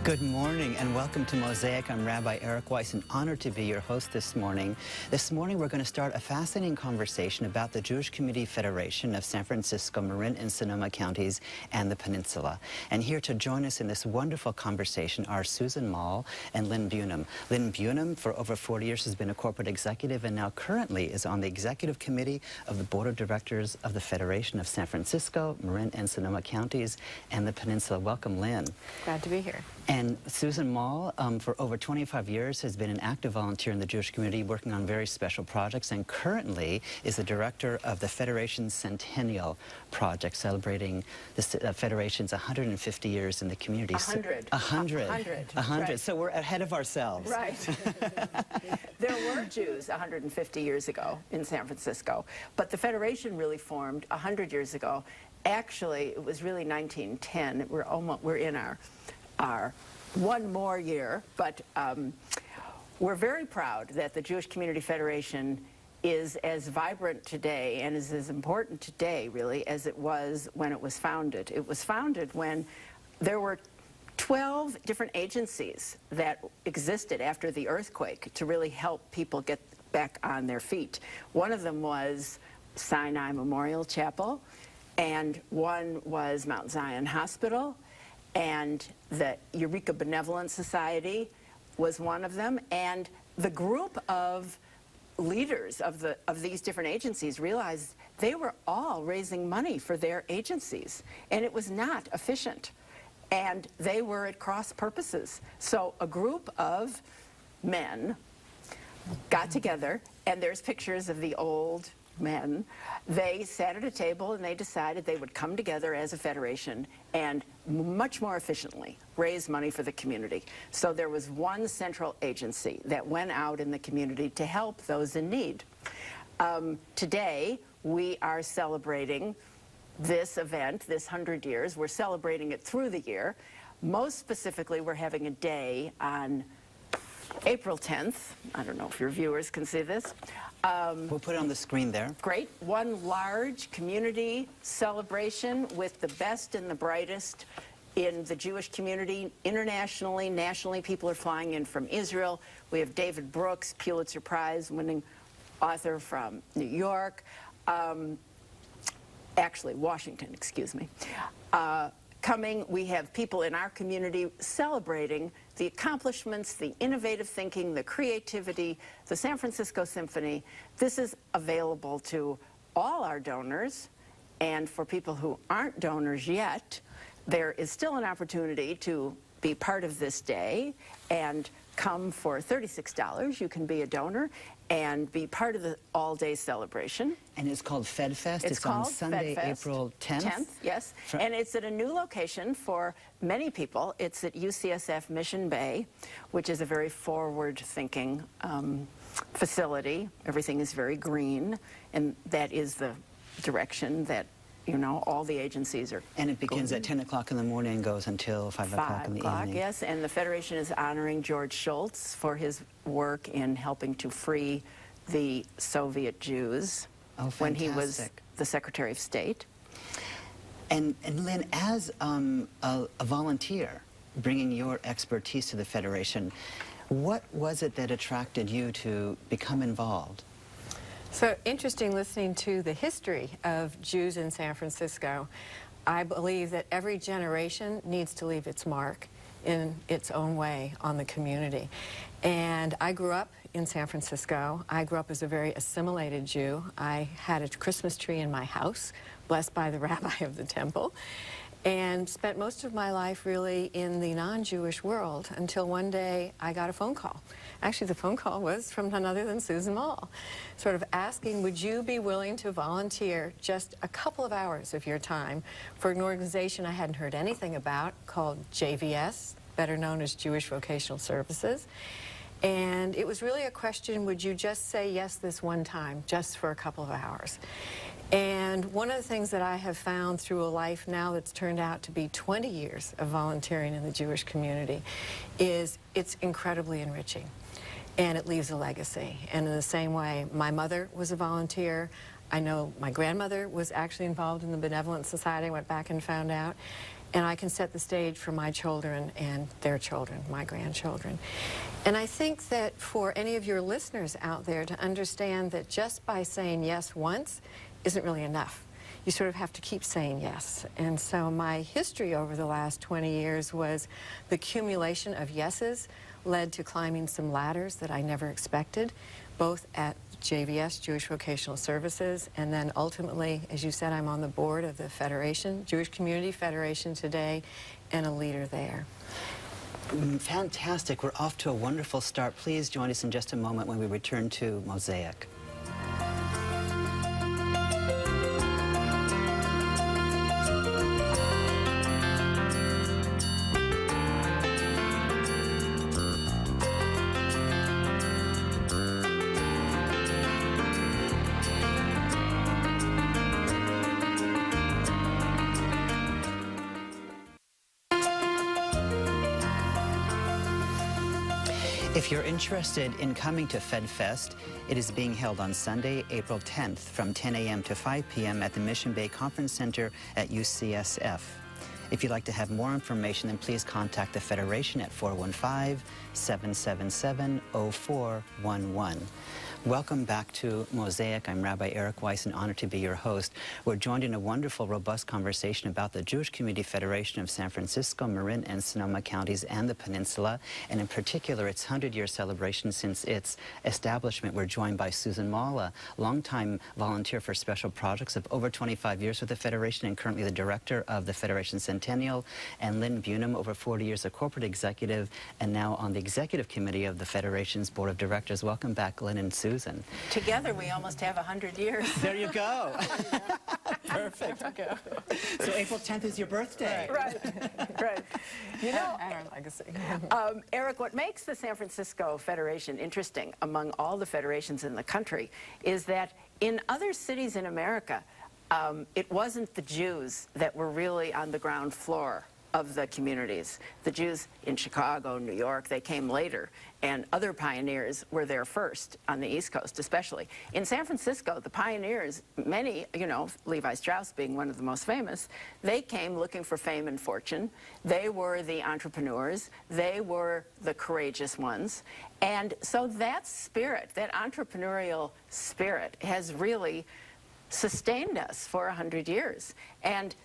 Good morning and welcome to Mosaic. I'm Rabbi Weiss, and honored to be your host this morning. This morning we're going to start a fascinating conversation about the Jewish Community Federation of San Francisco, Marin and Sonoma counties and the peninsula. And here to join us in this wonderful conversation are Susan Mall and Lynn Bunim. Lynn Bunim, for over 40 years, has been a corporate executive and now currently is on the executive committee of the board of directors of the Federation of San Francisco, Marin and Sonoma counties and the peninsula. Welcome, Lynn. Glad to be here. And Susan Mall, for over 25 years, has been an active volunteer in the Jewish community working on very special projects, and currently is the director of the Federation's Centennial project, celebrating the Federation's 150 years in the community. 100. 100. Right. So we're ahead of ourselves. Right. There were Jews 150 years ago in San Francisco, but the Federation really formed 100 years ago. Actually, it was really 1910. We're in our one more year, but we're very proud that the Jewish Community Federation is as vibrant today and is as important today, really, as it was when it was founded. It was founded when there were 12 different agencies that existed after the earthquake to really help people get back on their feet. One of them was Sinai Memorial Chapel, and one was Mount Zion Hospital, and the Eureka Benevolent Society was one of them, and the group of leaders of these different agencies realized they were all raising money for their agencies, and it was not efficient, and they were at cross purposes. So a group of men got together, and there's pictures of the old men. They sat at a table and they decided they would come together as a federation and much more efficiently raise money for the community. So there was one central agency that went out in the community to help those in need. Today we are celebrating this event, this 100 years. We're celebrating it through the year. Most specifically, we're having a day on April 10th. I don't know if your viewers can see this. We'll put it on the screen there. Great. One large community celebration with the best and the brightest in the Jewish community. Internationally, nationally, people are flying in from Israel. We have David Brooks, Pulitzer Prize winning author from New York. Actually, Washington, excuse me. Coming, we have people in our community celebrating the accomplishments, the innovative thinking, the creativity, the San Francisco Symphony. This is available to all our donors, and for people who aren't donors yet, there is still an opportunity to be part of this day and come for $36. You can be a donor and be part of the all-day celebration. And it's called FedFest. It's on Sunday, April 10th? 10th, yes. And it's at a new location for many people. It's at UCSF Mission Bay, which is a very forward-thinking facility. Everything is very green, and that is the direction that, you know, all the agencies are. And it begins at 10 o'clock in the morning and goes until 5 o'clock in the evening. Yes, and the Federation is honoring George Shultz for his work in helping to free the Soviet Jews when he was the Secretary of State. And Lynn, as a volunteer, bringing your expertise to the Federation, what was it that attracted you to become involved? So interesting listening to the history of Jews in San Francisco. I believe that every generation needs to leave its mark in its own way on the community. And I grew up in San Francisco. I grew up as a very assimilated Jew. I had a Christmas tree in my house, blessed by the rabbi of the temple, and spent most of my life really in the non-Jewish world until one day I got a phone call. Actually, the phone call was from none other than Susan Mall, sort of asking, would you be willing to volunteer just a couple of hours of your time for an organization I hadn't heard anything about called JVS, better known as Jewish Vocational Services. And it was really a question, would you just say yes this one time, just for a couple of hours? And one of the things that I have found through a life now that's turned out to be 20 years of volunteering in the Jewish community is it's incredibly enriching, and it leaves a legacy. And in the same way, my mother was a volunteer. I know my grandmother was actually involved in the Benevolent Society. I went back and found out. and I can set the stage for my children and their children, my grandchildren. And I think that for any of your listeners out there to understand that just by saying yes once isn't really enough. You sort of have to keep saying yes. And so my history over the last 20 years was the accumulation of yeses led to climbing some ladders that I never expected, both at JVS, Jewish Vocational Services, and then ultimately, as you said, I'm on the board of the Federation, Jewish Community Federation today, and a leader there. Fantastic. We're off to a wonderful start. Please join us in just a moment when we return to Mosaic. If you're interested in coming to FedFest, it is being held on Sunday, April 10th from 10 a.m. to 5 p.m. at the Mission Bay Conference Center at UCSF. If you'd like to have more information, then please contact the Federation at 415-777-0411. Welcome back to Mosaic. I'm Rabbi Eric Weiss, and honored to be your host. We're joined in a wonderful, robust conversation about the Jewish Community Federation of San Francisco, Marin, and Sonoma counties and the peninsula, and in particular, its 100-year celebration since its establishment. We're joined by Susan Mall, a longtime volunteer for special projects of over 25 years with the Federation and currently the director of the Federation Centennial, and Lynn, Bunim, over 40 years a corporate executive, and now on the executive committee of the Federation's board of directors. Welcome back, Lynn and Susan. Together, we almost have 100 years. There you go. Perfect. So April 10th is your birthday. Right. You know, Our legacy. Eric, what makes the San Francisco Federation interesting among all the federations in the country is that in other cities in America, it wasn't the Jews that were really on the ground floor of the communities. The Jews in Chicago, New York, they came later, and other pioneers were there first, on the East Coast especially. In San Francisco, the pioneers, many, you know, Levi Strauss being one of the most famous, they came looking for fame and fortune. They were the entrepreneurs. They were the courageous ones. And so that spirit, that entrepreneurial spirit, has really sustained us for 100 years. And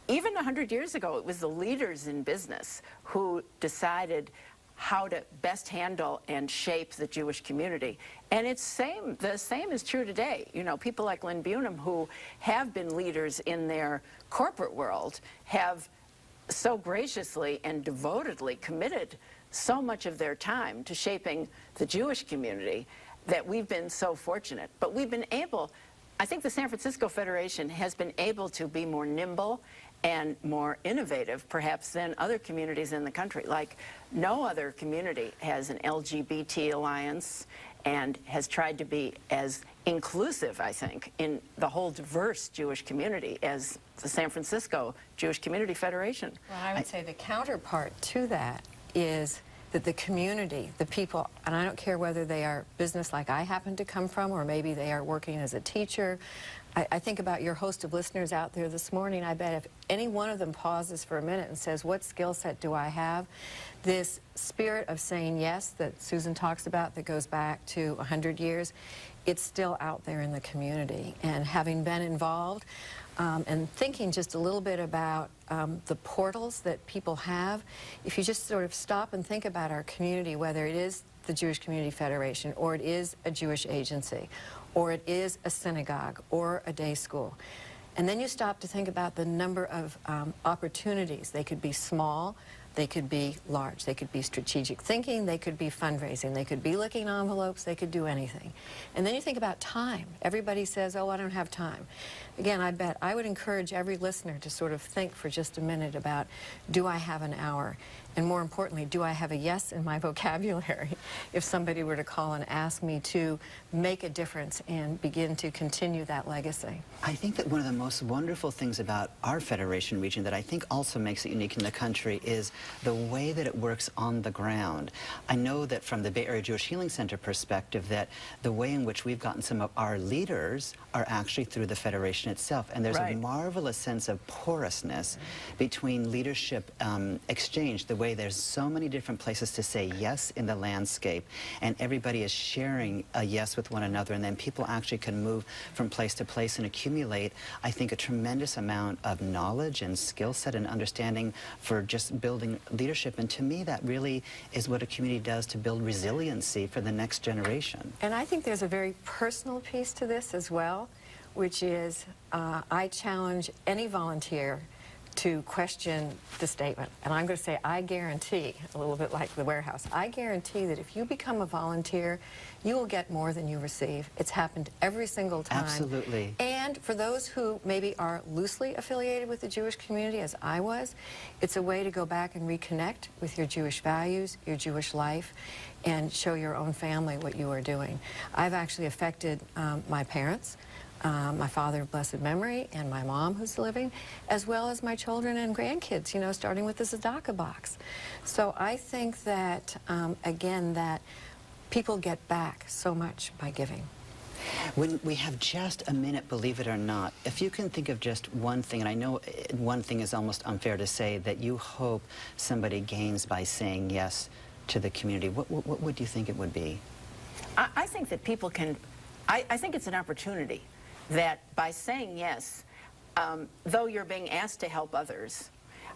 even 100 years ago, it was the leaders in business who decided how to best handle and shape the Jewish community. And the same is true today. You know, people like Lynn Bunim, who have been leaders in their corporate world, have so graciously and devotedly committed so much of their time to shaping the Jewish community that we've been so fortunate. But we've been able, I think the San Francisco Federation has been able to be more nimble and more innovative, perhaps, than other communities in the country. Like, no other community has an LGBT alliance and has tried to be as inclusive, I think, in the whole diverse Jewish community as the San Francisco Jewish Community Federation. Well, I would say the counterpart to that is that the community, the people, and I don't care whether they are business like I happen to come from, or maybe they are working as a teacher. I think about your host of listeners out there this morning. I bet if any one of them pauses for a minute and says, what skill set do I have? This spirit of saying yes that Susan talks about that goes back to 100 years, it's still out there in the community. And having been involved and thinking just a little bit about the portals that people have, if you just sort of stop and think about our community, whether it is the Jewish Community Federation, or it is a Jewish agency, or it is a synagogue, or a day school. And then you stop to think about the number of opportunities. They could be small, they could be large, they could be strategic thinking, they could be fundraising, they could be licking envelopes, they could do anything. And then you think about time. Everybody says, oh, I don't have time. Again, I would encourage every listener to sort of think for just a minute about, do I have an hour? And more importantly, do I have a yes in my vocabulary if somebody were to call and ask me to make a difference and begin to continue that legacy? I think that one of the most wonderful things about our Federation region that I think also makes it unique in the country is the way that it works on the ground. I know that from the Bay Area Jewish Healing Center perspective that the way in which we've gotten some of our leaders are actually through the Federation itself. And there's a marvelous sense of porousness between leadership exchange, the way there's so many different places to say yes in the landscape, and everybody is sharing a yes with one another, and then people actually can move from place to place and accumulate, I think, a tremendous amount of knowledge and skill set and understanding for just building leadership. And to me, that really is what a community does to build resiliency for the next generation. And I think there's a very personal piece to this as well, which is I challenge any volunteer to question the statement. And I'm going to say, I guarantee, a little bit like the warehouse, I guarantee that if you become a volunteer, you will get more than you receive. It's happened every single time. Absolutely. And for those who maybe are loosely affiliated with the Jewish community, as I was, it's a way to go back and reconnect with your Jewish values, your Jewish life, and show your own family what you are doing. I've actually affected my parents, my father of blessed memory, and my mom who's living, as well as my children and grandkids, you know, starting with the tzedakah box. So I think that, again, that people get back so much by giving. When we have just a minute, believe it or not, if you can think of just one thing, and I know one thing is almost unfair to say, that you hope somebody gains by saying yes to the community, what would you think it would be? I think that people can, I think it's an opportunity that by saying yes, though you're being asked to help others,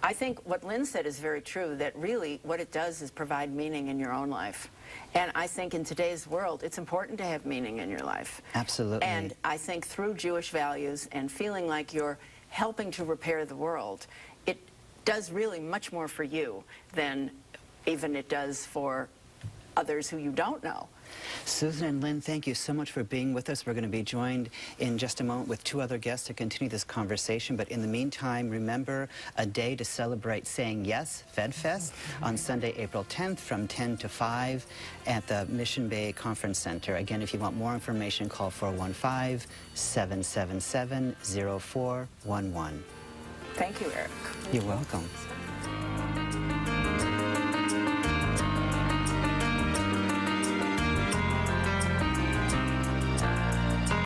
I think what Lynn said is very true, that really what it does is provide meaning in your own life. And I think in today's world, it's important to have meaning in your life. Absolutely. And I think through Jewish values and feeling like you're helping to repair the world, it does really much more for you than even it does for others who you don't know. Susan and Lynn, thank you so much for being with us. We're going to be joined in just a moment with two other guests to continue this conversation. But in the meantime, remember a day to celebrate saying yes, FedFest, on Sunday, April 10th from 10 to 5 at the Mission Bay Conference Center. Again, if you want more information, call 415-777-0411. Thank you, Eric. You're welcome.